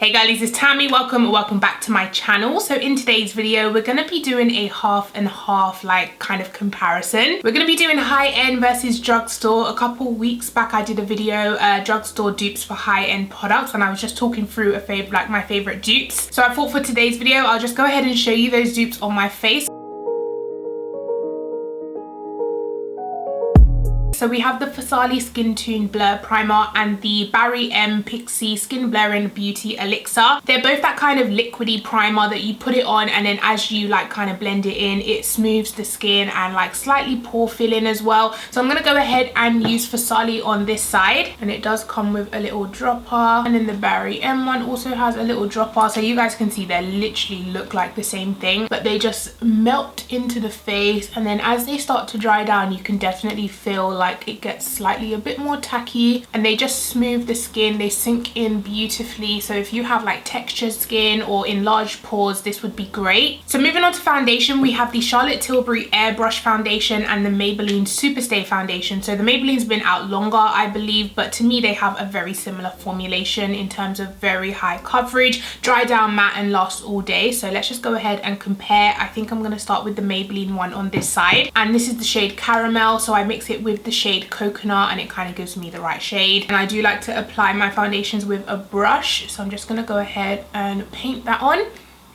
Hey girlies, it's Tammy. Welcome back to my channel. So in today's video, we're going to be doing a half and half like kind of comparison. We're going to be doing high-end versus drugstore. A couple weeks back I did a video, drugstore dupes for high-end products, and I was just talking through my favorite dupes. So I thought for today's video I'll just go ahead and show you those dupes on my face. So we have the Farsali Skin Tune Blur Primer and the Barry M Pixie Skin Blurring Beauty Elixir. They're both that kind of liquidy primer that you put it on, and then as you like kind of blend it in, it smooths the skin and like slightly pore filling as well. So I'm going to go ahead and use Farsali on this side, and it does come with a little dropper, and then the Barry M one also has a little dropper. So you guys can see they literally look like the same thing, but they just melt into the face, and then as they start to dry down you can definitely feel like it gets slightly a bit more tacky, and they just smooth the skin. They sink in beautifully, so if you have like textured skin or enlarged pores, this would be great. So moving on to foundation, we have the Charlotte Tilbury Airbrush foundation and the Maybelline Superstay foundation. So the Maybelline's been out longer, I believe, but to me they have a very similar formulation in terms of very high coverage, dry down matte, and lasts all day. So let's just go ahead and compare. I think I'm going to start with the Maybelline one on this side, and this is the shade Caramel. So I mix it with the shade Coconut, and it kind of gives me the right shade. And I do like to apply my foundations with a brush, so I'm just going to go ahead and paint that on.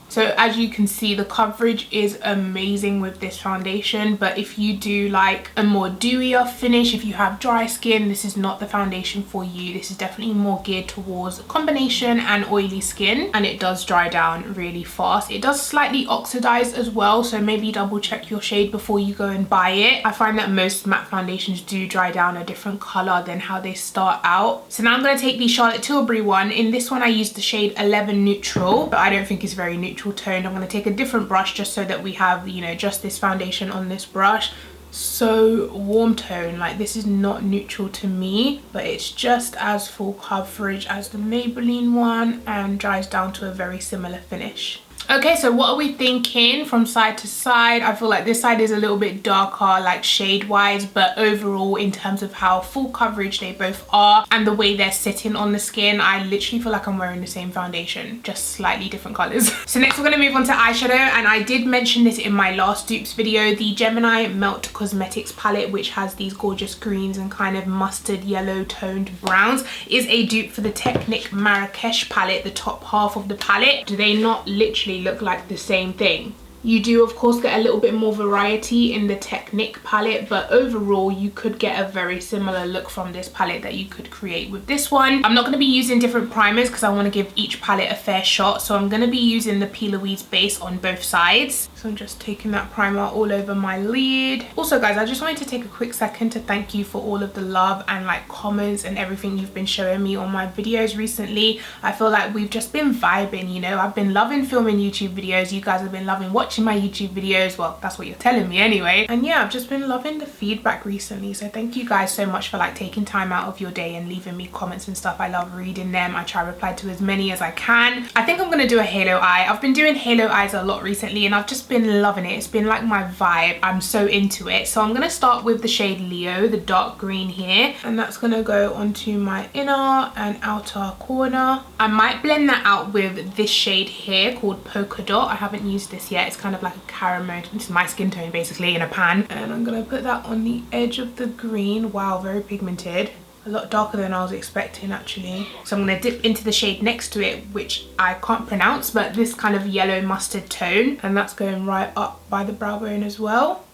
So as you can see, the coverage is amazing with this foundation, but if you do like a more dewier finish, if you have dry skin, this is not the foundation for you. This is definitely more geared towards combination and oily skin, and it does dry down really fast. It does slightly oxidize as well, so maybe double check your shade before you go and buy it. I find that most matte foundations do dry down a different color than how they start out. So now I'm going to take the Charlotte Tilbury one. In this one I used the shade 11 Neutral, but I don't think it's very neutral toned. I'm going to take a different brush just so that we have, you know, just this foundation on this brush. So warm tone, like this is not neutral to me, but it's just as full coverage as the Maybelline one and dries down to a very similar finish. Okay, so what are we thinking from side to side? I feel like this side is a little bit darker, like shade wise, but overall in terms of how full coverage they both are and the way they're sitting on the skin, I literally feel like I'm wearing the same foundation, just slightly different colors. So next we're going to move on to eyeshadow, and I did mention this in my last dupes video. The Gemini Melt Cosmetics palette, which has these gorgeous greens and kind of mustard yellow toned browns, is a dupe for the Technic Marrakesh palette, the top half of the palette. Do they not literally look like the same thing? You do of course get a little bit more variety in the Technic palette, but overall you could get a very similar look from this palette that you could create with this one. I'm not going to be using different primers because I want to give each palette a fair shot, so I'm going to be using the P. Louise base on both sides. So I'm just taking that primer all over my lid. Also guys, I just wanted to take a quick second to thank you for all of the love and like comments and everything you've been showing me on my videos recently. I feel like we've just been vibing, you know. I've been loving filming YouTube videos, you guys have been loving watching my YouTube videos. Well, that's what you're telling me anyway. And yeah, I've just been loving the feedback recently, so thank you guys so much for like taking time out of your day and leaving me comments and stuff. I love reading them. I try to reply to as many as I can. I think I'm gonna do a halo eye. I've been doing halo eyes a lot recently and I've just been loving it. It's been like my vibe. I'm so into it. So I'm gonna start with the shade Leo, the dark green here, and that's gonna go onto my inner and outer corner. I might blend that out with this shade here called Polka Dot. I haven't used this yet. It's kind of like a caramel. This is my skin tone basically in a pan, and I'm gonna put that on the edge of the green. Wow, very pigmented. A lot darker than I was expecting actually. So I'm going to dip into the shade next to it, which I can't pronounce, but this kind of yellow mustard tone, and that's going right up by the brow bone as well.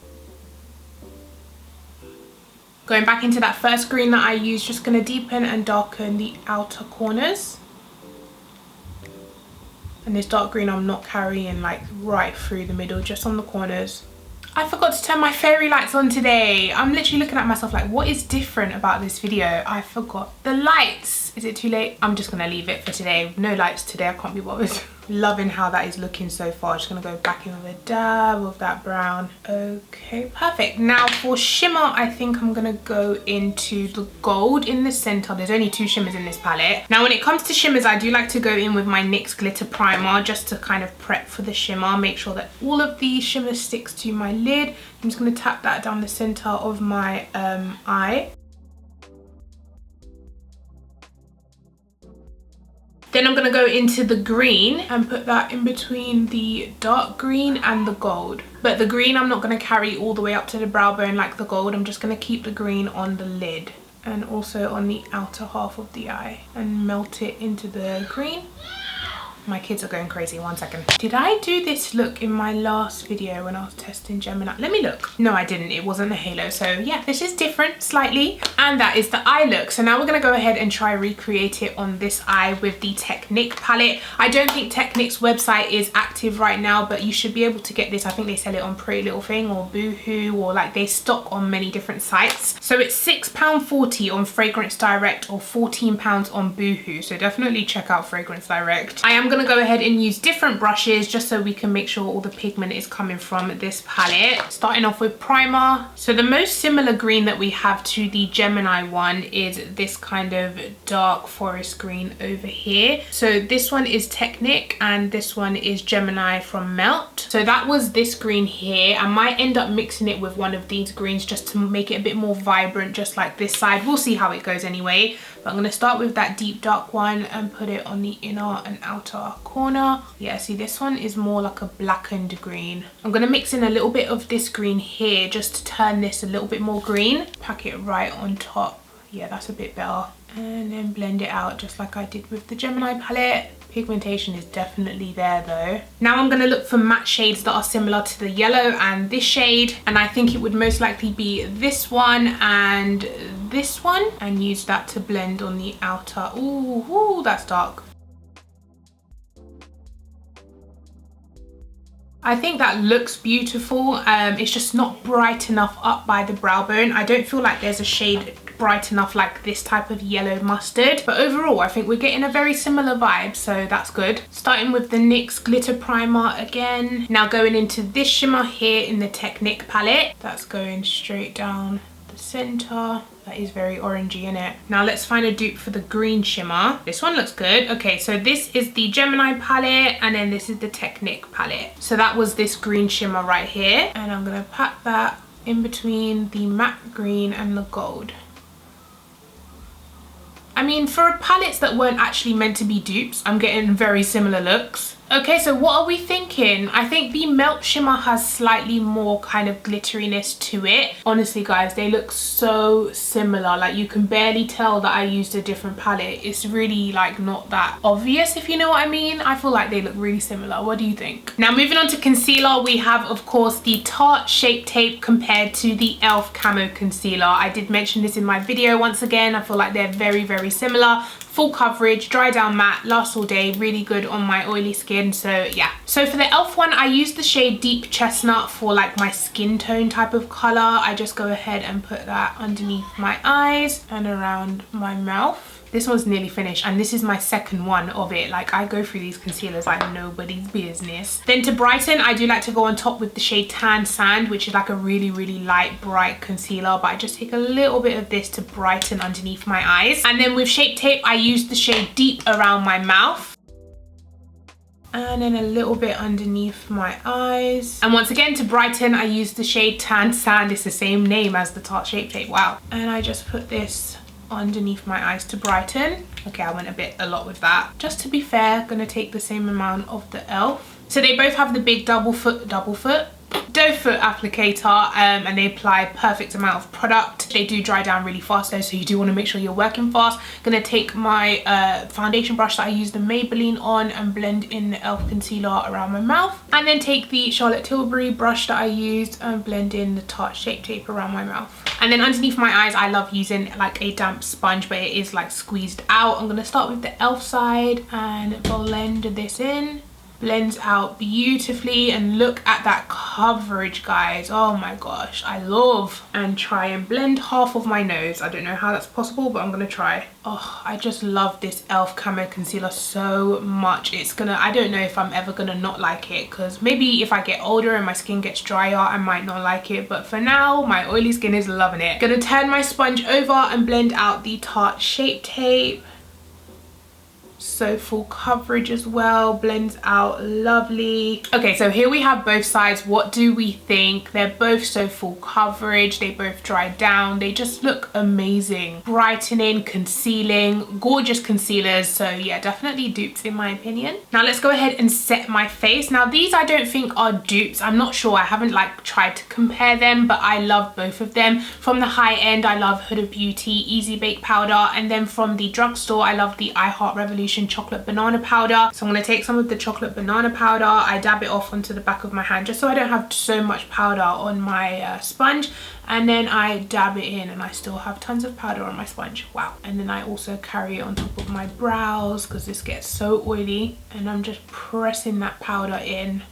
Going back into that first green that I used, just going to deepen and darken the outer corners. And this dark green I'm not carrying like right through the middle, just on the corners. I forgot to turn my fairy lights on today. I'm literally looking at myself like, what is different about this video? I forgot the lights. Is it too late? I'm just gonna leave it for today. No lights today, I can't be bothered. Loving how that is looking so far. Just gonna go back in with a dab of that brown. Okay, perfect. Now for shimmer, I think I'm gonna go into the gold in the center. There's only 2 shimmers in this palette. Now when it comes to shimmers, I do like to go in with my NYX Glitter Primer just to kind of prep for the shimmer. Make sure that all of the shimmer sticks to my lid. I'm just gonna tap that down the center of my eye. Then I'm gonna go into the green and put that in between the dark green and the gold. But the green I'm not gonna carry all the way up to the brow bone like the gold. I'm just gonna keep the green on the lid and also on the outer half of the eye and melt it into the green. My kids are going crazy. 1 second. Did I do this look in my last video when I was testing Gemini? Let me look. No, I didn't. It wasn't a halo. So yeah, this is different slightly. And that is the eye look. So now we're going to go ahead and try recreate it on this eye with the Technic palette. I don't think Technic's website is active right now, but you should be able to get this. I think they sell it on Pretty Little Thing or Boohoo, or like they stock on many different sites. So it's £6.40 on Fragrance Direct or £14 on Boohoo. So definitely check out Fragrance Direct. I am going to go ahead and use different brushes just so we can make sure all the pigment is coming from this palette. Starting off with primer. So the most similar green that we have to the Gemini one is this kind of dark forest green over here. So this one is Technic and this one is Gemini from Melt. So that was this green here. I might end up mixing it with one of these greens just to make it a bit more vibrant, just like this side. We'll see how it goes anyway. But I'm going to start with that deep dark one and put it on the inner and outer corner. Yeah, see, this one is more like a blackened green. I'm going to mix in a little bit of this green here just to turn this a little bit more green. Pack it right on top. Yeah, that's a bit better. And then blend it out just like I did with the Gemini palette. Pigmentation is definitely there though. Now I'm going to look for matte shades that are similar to the yellow and this shade, and I think it would most likely be this one and this one, and use that to blend on the outer. Ooh, that's dark. I think that looks beautiful. It's just not bright enough up by the brow bone. I don't feel like there's a shade bright enough like this type of yellow mustard, but overall I think we're getting a very similar vibe, so that's good. Starting with the NYX Glitter Primer again. Now going into this shimmer here in the Technic palette. That's going straight down the center. That is very orangey in it. Now let's find a dupe for the green shimmer. This one looks good. Okay, so this is the Gemini palette and then this is the Technic palette. So that was this green shimmer right here, and I'm gonna pat that in between the matte green and the gold. I mean, for palettes that weren't actually meant to be dupes, I'm getting very similar looks. Okay, so what are we thinking? I think the Melt shimmer has slightly more kind of glitteriness to it. Honestly guys, they look so similar. Like you can barely tell that I used a different palette. It's really like not that obvious, if you know what I mean. I feel like they look really similar. What do you think? Now moving on to concealer, we have of course the Tarte Shape Tape compared to the e.l.f. Camo Concealer. I did mention this in my video once again. I feel like they're very, very similar. Full coverage, dry down matte, lasts all day, really good on my oily skin. So yeah, so for the e.l.f. one, I use the shade Deep Chestnut for like my skin tone type of color. I just go ahead and put that underneath my eyes and around my mouth. This one's nearly finished and this is my second one of it. Like I go through these concealers like nobody's business. Then to brighten, I do like to go on top with the shade Tan Sand, which is like a really, really light, bright concealer, but I just take a little bit of this to brighten underneath my eyes. And then with Shape Tape, I use the shade Deep around my mouth. And then a little bit underneath my eyes. And once again, to brighten, I use the shade Tan Sand. It's the same name as the Tarte Shape Tape, wow. And I just put this underneath my eyes to brighten. Okay, I went a lot with that. Just to be fair, gonna take the same amount of the e.l.f. So they both have the big doe foot applicator, and they apply perfect amount of product. They do dry down really fast though, so you do want to make sure you're working fast. Gonna take my foundation brush that I used the Maybelline on and blend in the e.l.f. concealer around my mouth, and then take the Charlotte Tilbury brush that I used and blend in the Tarte Shape Tape around my mouth. And then underneath my eyes, I love using like a damp sponge, but it is like squeezed out. I'm gonna start with the e.l.f. side and blend this in. Blends out beautifully, and look at that coverage guys. Oh my gosh, I love. And try and blend half of my nose. I don't know how that's possible, but I'm gonna try. Oh, I just love this e.l.f. Camo Concealer so much. It's gonna, I don't know if I'm ever gonna not like it, because maybe if I get older and my skin gets drier, I might not like it, but for now my oily skin is loving it. Gonna turn my sponge over and blend out the Tarte Shape Tape. So full coverage as well, blends out lovely. Okay, so here we have both sides. What do we think? They're both so full coverage, they both dry down, they just look amazing. Brightening, concealing, gorgeous concealers. So yeah, definitely dupes in my opinion. Now let's go ahead and set my face. Now these I don't think are dupes, I'm not sure, I haven't like tried to compare them, but I love both of them. From the Highend I love Huda Beauty Easy Bake Powder, and then from the Drugstore I love the I Heart Revolution chocolate banana powder. So I'm going to take some of the chocolate banana powder, I dab it off onto the back of my hand just so I don't have so much powder on my sponge, and then I dab it in and I still have tons of powder on my sponge. Wow. And then I also carry it on top of my brows because this gets so oily, and I'm just pressing that powder in.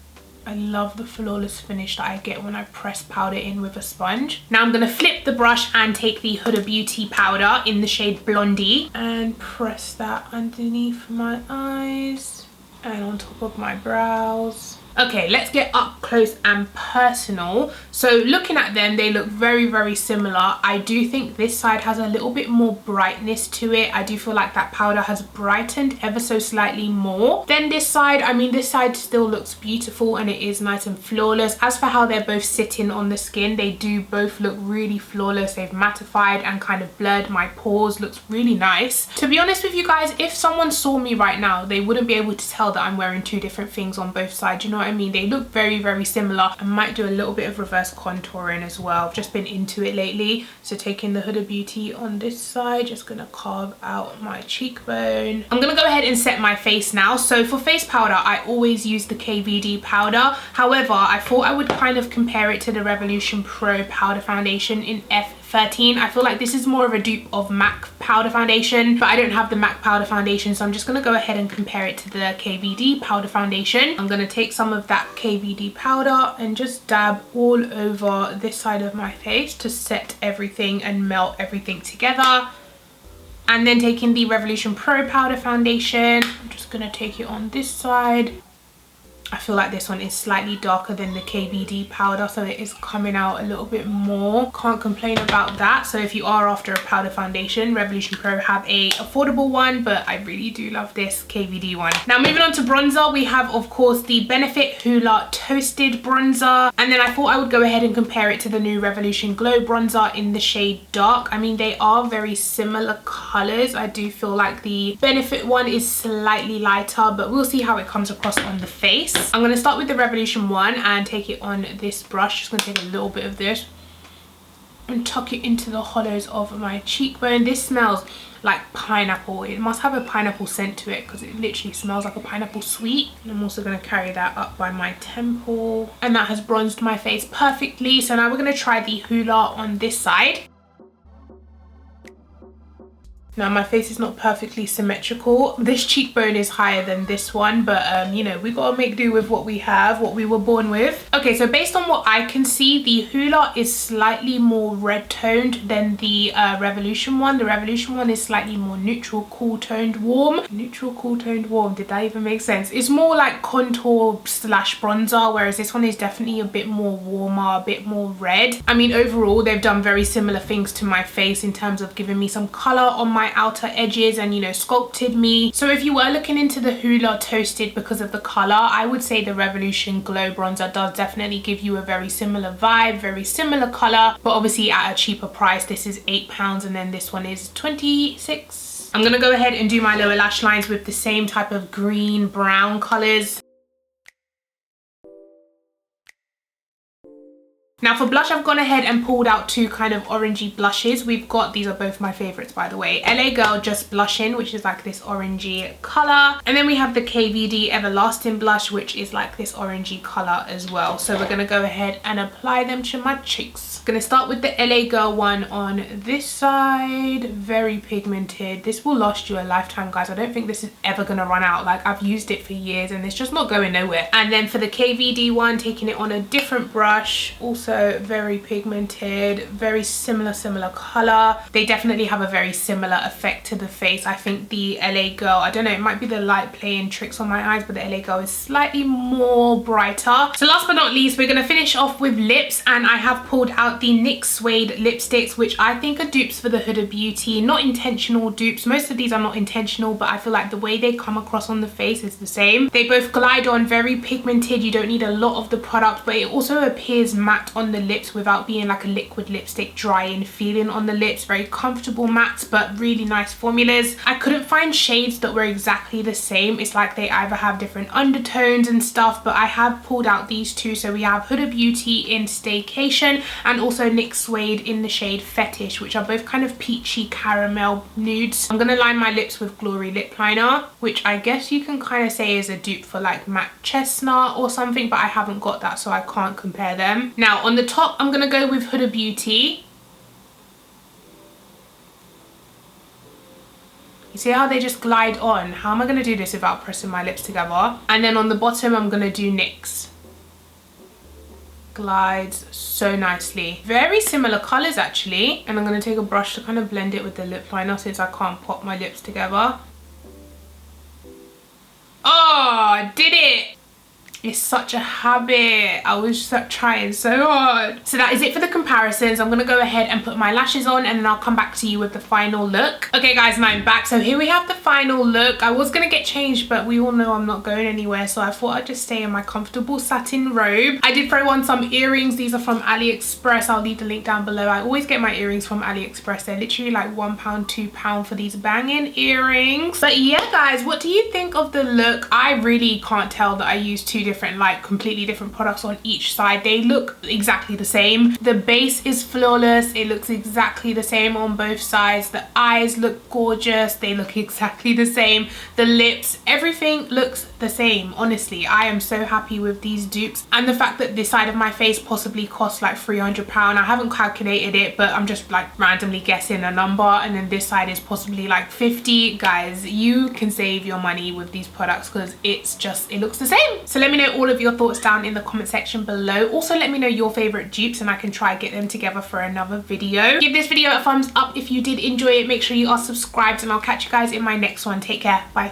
I love the flawless finish that I get when I press powder in with a sponge. Now I'm going to flip the brush and take the Huda Beauty powder in the shade Blondie and press that underneath my eyes and on top of my brows. Okay, let's get up close and personal. So looking at them, they look very, very similar. I do think this side has a little bit more brightness to it. I do feel like that powder has brightened ever so slightly more than this side. I mean, this side still looks beautiful and it is nice and flawless. As for how they're both sitting on the skin, they do both look really flawless. They've mattified and kind of blurred my pores. Looks really nice. To be honest with you guys, if someone saw me right now, they wouldn't be able to tell that I'm wearing two different things on both sides. You know what I mean? They look very, very similar. I might do a little bit of reverse contouring as well. I've just been into it lately. So taking the Huda Beauty on this side, just gonna carve out my cheekbone. I'm gonna go ahead and set my face now. So for face powder, I always use the KVD powder. However, I thought I would kind of compare it to the Revolution Pro powder foundation in F13. I feel like this is more of a dupe of MAC powder foundation, but I don't have the MAC powder foundation, so I'm just going to go ahead and compare it to the KVD powder foundation. I'm going to take some of that KVD powder and just dab all over this side of my face to set everything and melt everything together. And then taking the Revolution Pro powder foundation, I'm just going to take it on this side. I feel like this one is slightly darker than the KVD powder, so it is coming out a little bit more. Can't complain about that. So if you are after a powder foundation, Revolution Pro have a affordable one, but I really do love this KVD one. Now moving on to bronzer, we have of course the Benefit Hoola Toasted Bronzer, and then I thought I would go ahead and compare it to the new Revolution Glow Bronzer in the shade Dark. I mean, they are very similar colors. I do feel like the Benefit one is slightly lighter, but we'll see how it comes across on the face. I'm going to start with the Revolution one and take it on this brush. Just going to take a little bit of this and tuck it into the hollows of my cheekbone. This smells like pineapple. It must have a pineapple scent to it because it literally smells like a pineapple sweet. And I'm also going to carry that up by my temple, and that has bronzed my face perfectly. So now we're going to try the Hoola on this side. Now my face is not perfectly symmetrical. This cheekbone is higher than this one, but you know, we gotta make do with what we have, what we were born with. Okay, so based on what I can see, the Hoola is slightly more red toned than the Revolution one. The Revolution one is slightly more neutral, cool toned, warm. Neutral, cool toned, warm. Did that even make sense? It's more like contour slash bronzer, whereas this one is definitely a bit more warmer, a bit more red. I mean, overall, they've done very similar things to my face in terms of giving me some color on my outer edges and, you know, sculpted me. So if you were looking into the Hoola Toasted because of the color, I would say the Revolution Glow Bronzer does definitely give you a very similar vibe, very similar color, but obviously at a cheaper price. This is £8 and then this one is 26. I'm gonna go ahead and do my lower lash lines with the same type of green brown colors. Now for blush, I've gone ahead and pulled out two kind of orangey blushes. We've got, these are both my favorites by the way, LA Girl Just Blushing, which is like this orangey color, and then we have the KVD Everlasting Blush, which is like this orangey color as well. So we're gonna go ahead and apply them to my cheeks. Gonna start with the LA Girl one on this side. Very pigmented. This will last you a lifetime, guys. I don't think this is ever gonna run out. Like, I've used it for years and it's just not going nowhere. And then for the KVD one, taking it on a different brush, also also very pigmented, very similar color. They definitely have a very similar effect to the face. I think the LA Girl, I don't know, it might be the light playing tricks on my eyes, but the LA Girl is slightly more brighter. So last but not least, we're gonna finish off with lips, and I have pulled out the NYX Suede lipsticks, which I think are dupes for the Huda Beauty. Not intentional dupes. Most of these are not intentional, but I feel like the way they come across on the face is the same. They both glide on, very pigmented. You don't need a lot of the product, but it also appears matte on the lips without being like a liquid lipstick drying feeling on the lips. Very comfortable mattes, but really nice formulas. I couldn't find shades that were exactly the same. It's like they either have different undertones and stuff, but I have pulled out these two. So we have Huda Beauty in Staycation and also NYX Suede in the shade Fetish, which are both kind of peachy caramel nudes. I'm gonna line my lips with Glory lip liner, which I guess you can kind of say is a dupe for like matte chestnut or something, but I haven't got that, so I can't compare them. Now on the top, I'm gonna go with Huda Beauty. You see how they just glide on? How am I gonna do this without pressing my lips together? And then on the bottom, I'm gonna do NYX. Glides so nicely. Very similar colors actually. And I'm gonna take a brush to kind of blend it with the lip liner since I can't pop my lips together. Oh, I did it! It's such a habit. I was just trying so hard. So that is it for the comparisons. I'm gonna go ahead and put my lashes on, and then I'll come back to you with the final look. Okay guys, and I'm back. So here we have the final look. I was gonna get changed, but we all know I'm not going anywhere, so I thought I'd just stay in my comfortable satin robe. I did throw on some earrings. These are from AliExpress. I'll leave the link down below. I always get my earrings from AliExpress. They're literally like £1, £2 for these banging earrings. But yeah guys, what do you think of the look? I really can't tell that I used two different, like completely different products on each side. They look exactly the same. The base is flawless. It looks exactly the same on both sides. The eyes look gorgeous. They look exactly the same. The lips, everything looks the same. Honestly, I am so happy with these dupes, and the fact that this side of my face possibly costs like £300. I haven't calculated it, but I'm just like randomly guessing a number, and then this side is possibly like 50. Guys, you can save your money with these products because it's just, it looks the same. So let me know all of your thoughts down in the comment section below. Also let me know your favorite dupes, and I can try get them together for another video. Give this video a thumbs up if you did enjoy it. Make sure you are subscribed, and I'll catch you guys in my next one. Take care. Bye.